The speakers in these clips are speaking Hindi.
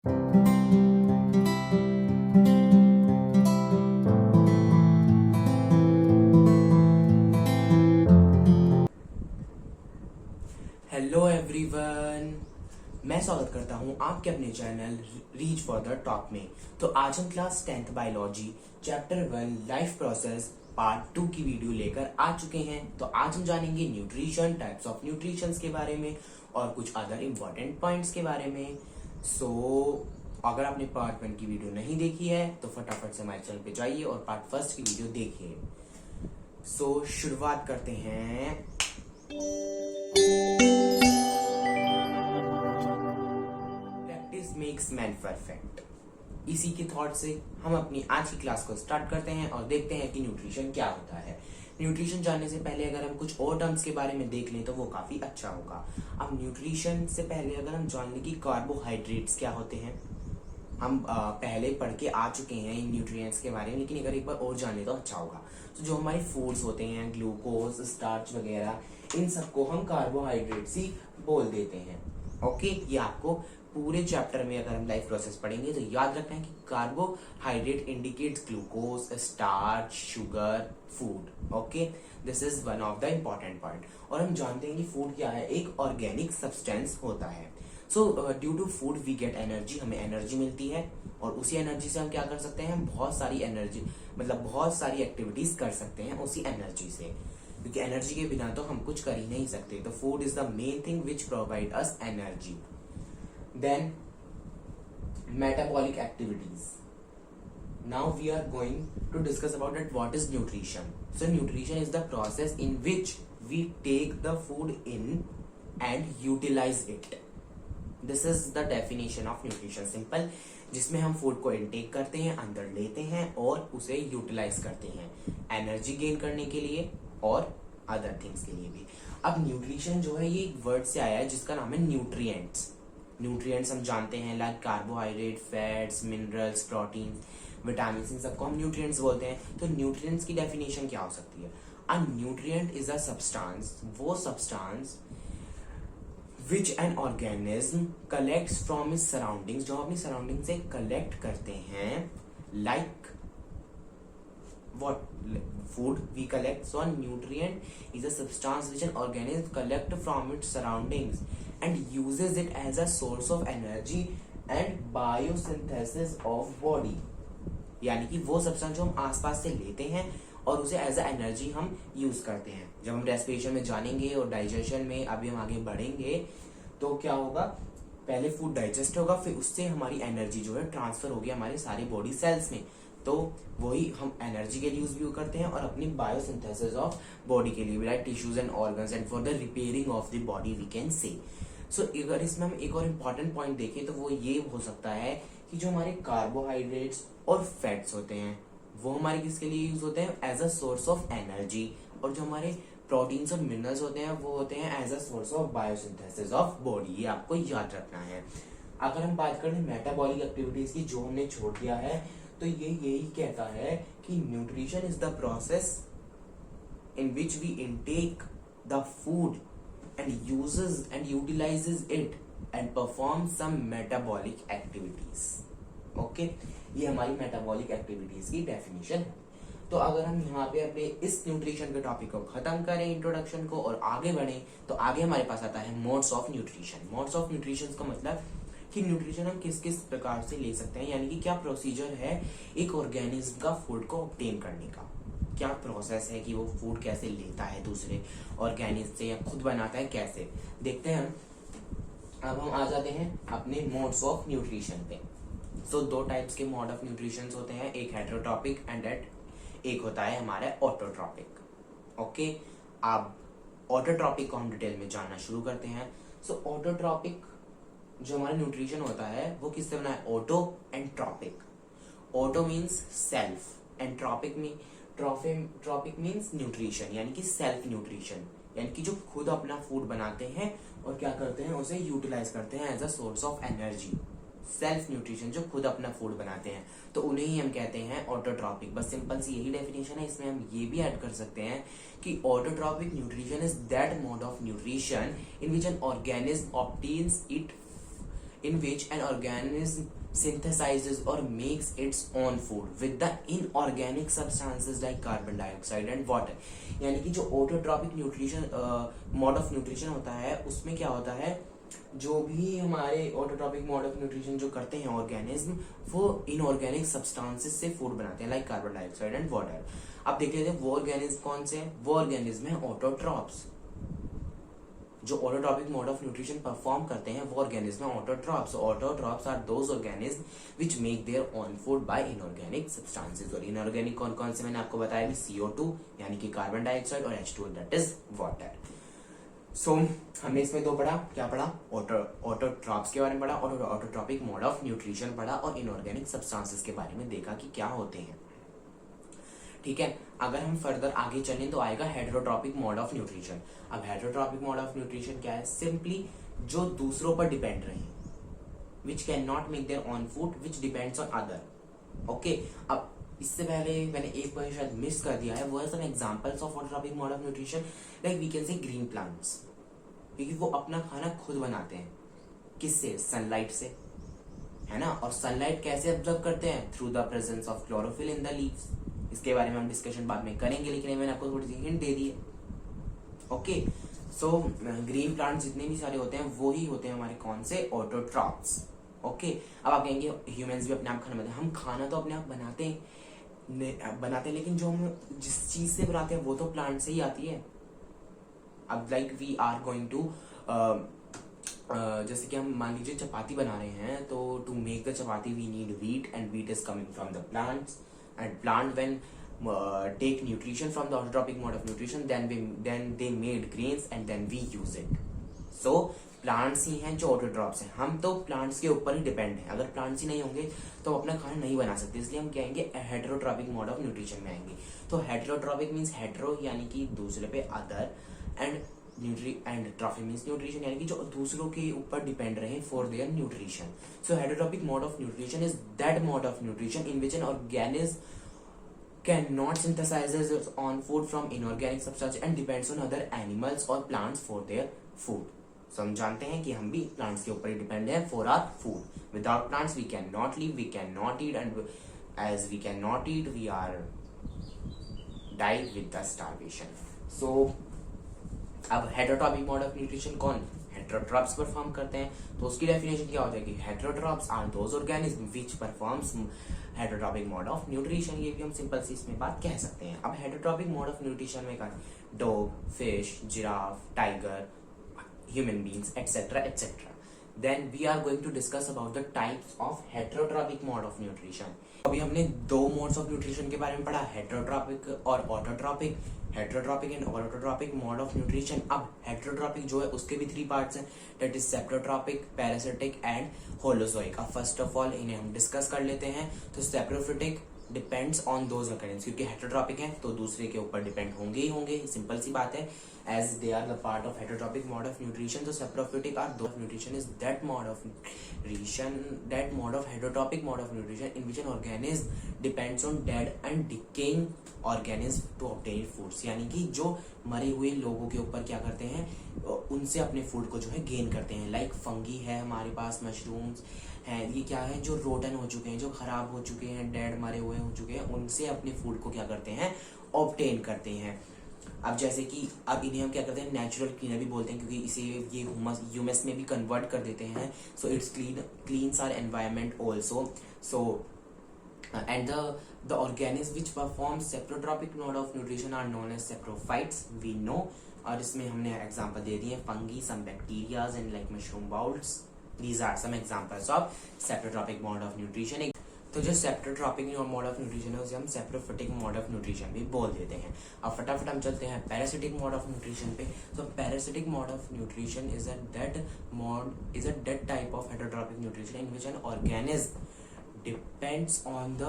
हेलो एवरीवन, मैं स्वागत करता हूं आपके अपने channel reach for the top में। तो आज हम class 10th biology chapter 1 life process part 2 की वीडियो लेकर आ चुके हैं। तो आज हम जानेंगे न्यूट्रिशन, टाइप्स ऑफ न्यूट्रिशंस के बारे में और कुछ अदर इम्पोर्टेंट पॉइंट्स के बारे में। अगर आपने पार्ट 1 की वीडियो नहीं देखी है तो फटाफट से हमारे चैनल पे जाइए और पार्ट 1 की वीडियो देखिए। शुरुआत करते हैं। प्रैक्टिस मेक्स मैन परफेक्ट, इसी के थॉट से हम अपनी आज की क्लास को स्टार्ट करते हैं और देखते हैं कि न्यूट्रिशन क्या होता है। न्यूट्रिशन जानने से पहले अगर हम कुछ और टर्म्स के बारे में देख लें तो वो काफी अच्छा होगा। अब न्यूट्रिशन से पहले अगर हम जान लें कि कार्बोहाइड्रेट्स क्या होते हैं, हम पहले पढ़ के आ चुके हैं इन न्यूट्रिएंट्स के बारे में, लेकिन अगर एक बार और जान ले तो अच्छा होगा। तो जो हमारे फूड्स होते हैं, ग्लूकोज, स्टार्च वगैरह, इन सबको हम कार्बोहाइड्रेट्स ही बोल देते हैं। ओके, ये आपको पूरे चैप्टर में अगर हम लाइफ प्रोसेस पढ़ेंगे तो याद रखना है कि carbohydrate indicates glucose, starch, sugar, food. Okay, this is one of the important point. और हम जानते हैं कि फूड क्या है, एक ऑर्गेनिक सब्सटेंस होता है। So due to food we get energy, हमें एनर्जी मिलती है और उसी एनर्जी से हम क्या कर सकते हैं, हम बहुत सारी एनर्जी मतलब बहुत सारी एक्टिविटीज कर सकते हैं उसी एनर्जी से, क्योंकि एनर्जी के बिना तो हम कुछ कर ही नहीं सकते। तो food is the main thing which provide us energy. Then metabolic activities. Now we are going to discuss about it. What is nutrition? So nutrition is the process in which we take the food in and utilize it. This is the definition of nutrition. Simple, जिसमें हम फूड को इनटेक करते हैं, अंदर लेते हैं और उसे यूटिलाइज करते हैं एनर्जी गेन करने के लिए और अदर थिंग्स के लिए भी। अब न्यूट्रिशन जो है ये एक वर्ड से आया है जिसका नाम है न्यूट्रिएंट्स। न्यूट्रिएंट्स हम जानते हैं like carbohydrate, fats, minerals, protein, vitamin, इन सबको हम न्यूट्रिएंट्स बोलते हैं। तो न्यूट्रिएंट्स की डेफिनेशन क्या हो सकती है? A nutrient is a substance, वो substance which an organism collects from his surroundings, जो अपनी सराउंडिंग से कलेक्ट करते हैं। Like what food we collect. So a nutrient is a substance which an organism collect from its surroundings and uses it as a source of energy and biosynthesis of body. यानी कि वो सब्सटेंस जो हम आसपास से लेते हैं और उसे एज अ एनर्जी हम यूज करते हैं। जब हम रेस्पिरेशन में जानेंगे और डाइजेशन में अभी हम आगे बढ़ेंगे तो क्या होगा, पहले फूड डाइजेस्ट होगा, फिर उससे हमारी एनर्जी जो है ट्रांसफर होगी हमारे सारे बॉडी सेल्स में। तो वही हम एनर्जी के लिए यूज भी करते हैं और अपनी बायोसिंथेसिस ऑफ बॉडी के लिए भी, like tissues and organs and for the repairing of the body we can say. So अगर इसमें हम एक और इम्पॉर्टेंट पॉइंट देखें तो वो ये हो सकता है कि जो हमारे कार्बोहाइड्रेट्स और फैट्स होते हैं वो हमारे किसके लिए यूज होते हैं, as a source of energy, और जो हमारे प्रोटीन्स और मिनरल्स होते हैं वो होते हैं as a source of biosynthesis of body. ये आपको याद रखना है। अगर हम बात करें मेटाबॉलिक एक्टिविटीज की, जो हमने छोड़ दिया है, तो ये यही कहता है कि nutrition is the process in which we intake the food and uses and utilizes it and perform some metabolic activities. Okay, ये हमारी मेटाबॉलिक एक्टिविटीज की डेफिनेशन है। तो अगर हम यहाँ पे अपने इस न्यूट्रिशन के टॉपिक को खत्म करें, इंट्रोडक्शन को, और आगे बढ़े, तो आगे हमारे पास आता है modes of nutrition. Modes of nutrition का मतलब कि न्यूट्रिशन हम किस किस प्रकार से ले सकते हैं, यानी कि क्या प्रोसीजर है एक ऑर्गेनिज्म का फूड को ऑब्टेन करने का, क्या प्रोसेस है कि वो फूड कैसे लेता है दूसरे ऑर्गेनिज्म से या खुद बनाता है, कैसे देखते हैं हम। अब हम आ जाते हैं अपने मोड्स ऑफ न्यूट्रिशन पे। सो दो टाइप्स के मोड ऑफ न्यूट्रिशन होते हैं, एक हेटेरोट्रॉपिक एंड एक होता है हमारा ऑटोट्रॉपिक। ओके, अब ऑटोट्रॉपिक को हम डिटेल में जानना शुरू करते हैं। सो ऑटोट्रॉपिक जो हमारा न्यूट्रिशन होता है वो किससे बना है, auto and trophic. Auto means self and trophic means nutrition, यानी कि सेल्फ न्यूट्रिशन, यानी कि जो खुद अपना फूड बनाते हैं और क्या करते हैं, उसे यूटिलाइज करते हैं as a source of energy. Self nutrition, जो खुद अपना फूड बनाते हैं, तो उन्हें ही हम कहते हैं ऑटोट्रॉपिक। बस सिंपल सी यही डेफिनेशन है। इसमें हम ये भी ऐड कर सकते हैं कि autotrophic nutrition is that mode of nutrition in which an organism obtains in which an organism synthesizes or makes its own food with the inorganic substances like carbon dioxide and water. यानी कि जो autotrophic nutrition mode of nutrition होता है उसमें क्या होता है, जो भी हमारे ऑटोट्रॉपिक मोड ऑफ न्यूट्रिशन जो करते हैं ऑर्गेनिज्म, वो इनऑर्गेनिक सब्सटेंसेस से फूड बनाते हैं like carbon dioxide and water. अब देख लेते हैं वो ऑर्गेनिज्म कौन से हैं. वो ऑर्गेनिज्म है ऑटोट्रॉप्स. जो autotrophic mode of nutrition perform करते हैं वो ऑर्गेनिज्म है autotrophs. Autotrophs are those organism which make their own food by inorganic substances. और इनऑर्गेनिक कौन कौन से मैंने आपको बताया भी, CO2 यानी कि कार्बन डाइऑक्साइड और H2 दैट इज वाटर. सो हमने इसमें दो पढ़ा, क्या पढ़ा, ऑटोट्रॉप्स के बारे में पढ़ा और ऑटोट्रॉपिक मोड ऑफ न्यूट्रिशन पढ़ा और इनऑर्गेनिक सब्सटेंसेस के बारे में देखा कि क्या होते हैं. ठीक है. अगर हम फर्दर आगे चलें तो आएगा हेटेरोट्रॉपिक मोड ऑफ न्यूट्रिशन. अब हेटेरोट्रॉपिक मोड ऑफ न्यूट्रिशन क्या है, सिंपली जो दूसरों पर डिपेंड रहे, which can not make their own food which depends on other. Okay. अब इससे पहले मैंने एक पॉइंट शायद मिस कर दिया है, वो है some examples of autotrophic mode of nutrition. Like we can say green plants, क्योंकि वो अपना खाना खुद बनाते हैं. किससे, सनलाइट से, है ना. और सनलाइट कैसे ऑब्जर्व करते हैं, through the presence of chlorophyll in the leaves. इसके बारे में हम डिस्कशन बाद में करेंगे, लेकिन मैंने आपको थोड़ी सी हिंट दे दी है. ओके. सो ग्रीन प्लांट्स जितने भी सारे होते हैं वो ही होते हैं हमारे कौन से, ऑटोट्रॉप्स. ओके. अब आप कहेंगे ह्यूमंस भी अपने आप खाना बनाते हैं. हम खाना तो अपने आप बनाते हैं, लेकिन जो हम जिस चीज से बनाते हैं वो तो प्लांट से ही आती है. अब like we are going to जैसे कि हम मान लीजिए चपाती बना रहे हैं, तो to make the chapati we need wheat and wheat is coming from the plants. And plant when take nutrition from the autotrophic mode of nutrition, then they made grains and then we use it. So plants ही हैं जो autotrophs हैं. हम तो plants के ऊपर ही depend हैं. अगर plants ही नहीं होंगे तो अपना खाना नहीं बना सकते. इसलिए हम क्या आएंगे, heterotrophic mode of nutrition में आएंगे. तो heterotrophic means hetero यानी कि दूसरे पे other, and trophy means nutrition यानी कि जो दूसरों के ऊपर डिपेंड रहे for their nutrition. So heterotrophic mode of nutrition is that mode of nutrition in which an organism cannot synthesize its own food from inorganic substance and depends on other animals or plants for their food. So हम जानते हैं कि हम भी plants के ऊपर ही डिपेंड हैं for our food. Without plants we cannot live, we cannot eat, and as we cannot eat we are die with the starvation. So अब हेटेरोट्रॉपिक मोड ऑफ न्यूट्रिशन कौन, हेटेरोट्रॉप्स परफॉर्म करते हैं. तो उसकी डेफिनेशन क्या हो जाएगी, heterotrophs are those organism which performs heterotrophic mode of nutrition. ये भी हम सिंपल सी इसमें बात कह सकते हैं. अब हेटेरोट्रॉपिक मोड ऑफ न्यूट्रिशन में dog, fish, giraffe, tiger, human beings etcetera etcetera. Then we are going to discuss about the types of heterotrophic mode of nutrition. अभी हमने दो मोड्स ऑफ न्यूट्रिशन के बारे में पढ़ा, हेटेरोट्रॉपिक और autotrophic. Heterotrophic and autotrophic mode of nutrition. अब हेटेरोट्रॉपिक जो है उसके भी 3 पार्ट्स हैं, that is saprotrophic, parasitic and holozoic. अब फर्स्ट ऑफ ऑल इन्हें हम डिस्कस कर लेते हैं. तो saprophytic depends on those organism, क्योंकि हेटेरोट्रॉपिक है तो दूसरे के ऊपर डिपेंड होंगे ही होंगे, सिंपल सी बात है, as they are the part of heterotrophic mode of nutrition. So saprophytic are those nutrition is that mode of nutrition, that mode of heterotrophic mode of nutrition in which an organism depends on dead and decaying organism to obtain foods. यानी कि जो मरे हुए लोगों के ऊपर क्या करते हैं, उनसे अपने फूड को जो है गेन करते हैं. लाइक फंगी है हमारे पास, मशरूम्स हैं, ये क्या है जो रोटन हो चुके हैं, जो खराब हो चुके हैं, डेड मरे हुए हो चुके हैं, उनसे अपने फूड को क्या करते हैं, ऑब्टेन करते हैं. अब जैसे कि अब इन्हें हम क्या करते हैं, नेचुरल क्लीनर भी बोलते हैं, क्योंकि इसे ये ह्यूमस में भी कन्वर्ट कर देते हैं. So it's cleans our environment also. So and the organism which perform saprotrophic mode of nutrition are known as saprophytes, we know. और इसमें हमने एग्जांपल दे दिए, fungi, some bacterias and like mushroom bowls. These are some examples of saprotrophic mode of nutrition. तो जो सेप्रोट्रॉपिक मोड ऑफ न्यूट्रिशन है उसे हम सेप्रोफिटिक मोड ऑफ न्यूट्रिशन भी बोल देते हैं. अब फटाफट हम चलते हैं पैरासिटिक मोड ऑफ न्यूट्रिशन पे. तो parasitic mode of nutrition is a that type of heterotrophic nutrition in which an organism depends on the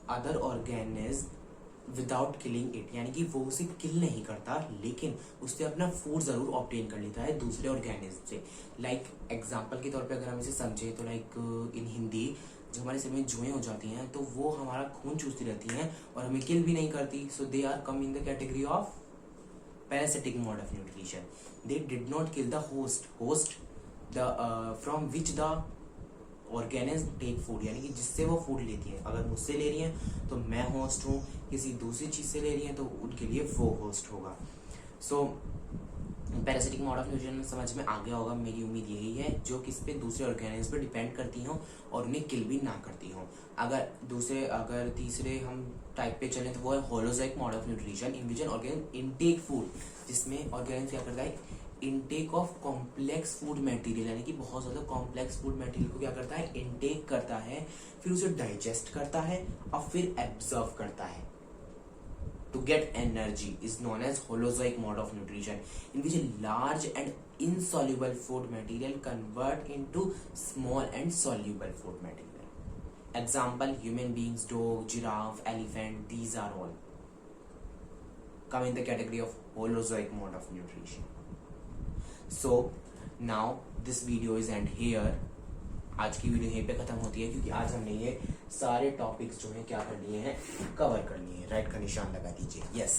other organism without killing it. यानी कि वो उसे किल नहीं करता, लेकिन उससे अपना फूड जरूर ऑब्टेन कर लेता है दूसरे ऑर्गेनिज्म से. लाइक एग्जाम्पल के तौर पे अगर हम इसे समझे तो लाइक इन हिंदी, जो हमारे शरीर में जुएं हो जाती हैं तो वो हमारा खून चूसती रहती हैं और हमें किल भी नहीं करती. So they are come in the category of parasitic mode of nutrition. They did not kill the host the from which the organism take food, यानी कि जिससे वो फूड लेती है। अगर मुझसे ले रही हैं तो मैं होस्ट हूँ, किसी दूसरी चीज़ से ले रही हैं तो उनके लिए वो होस्ट होगा। सो पैरासिटिक मोड ऑफ न्यूट्रिशन समझ में आ गया होगा, मेरी उम्मीद यही है, जो किस पे दूसरे ऑर्गेनिज्म पे डिपेंड करती हों और उन्हें किल भी ना करती हों। अगर तीसरे हम टाइप पे चलें तो वो है holozoic mode of nutrition, in which an organism intake food, जिसमें ऑर्गेनिज्म क्या करता है, intake of complex food material, यानी कि बहुत ज़्यादा कॉम्प्लेक्स फूड मटेरियल को क्या करता है, इनटेक करता है, फिर उसे डाइजेस्ट करता है और फिर एब्जॉर्व करता है to get energy, is known as Holozoic mode of nutrition, in which a large and insoluble food material convert into small and soluble food material. Example: human beings, dog, giraffe, elephant. These are all come in the category of Holozoic mode of nutrition. So now this video is end here. आज की वीडियो यहीं पे खत्म होती है, क्योंकि आज हमने ये सारे टॉपिक्स जो हैं क्या कर लिए हैं, कवर कर लिए हैं। राइट का निशान लगा दीजिए। यस,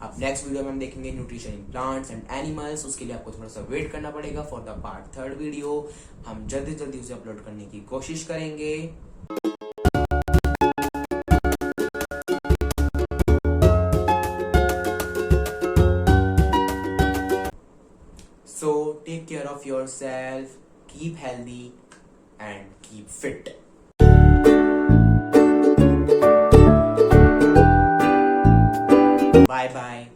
अब नेक्स्ट वीडियो में हम देखेंगे nutrition in plants and animals. उसके लिए आपको थोड़ा सा वेट करना पड़ेगा फॉर द पार्ट 3 वीडियो। हम जल्दी जल्दी उसे अपलोड करने की कोशिश करेंगे। So take care of yourself, keep healthy and keep fit. Bye bye.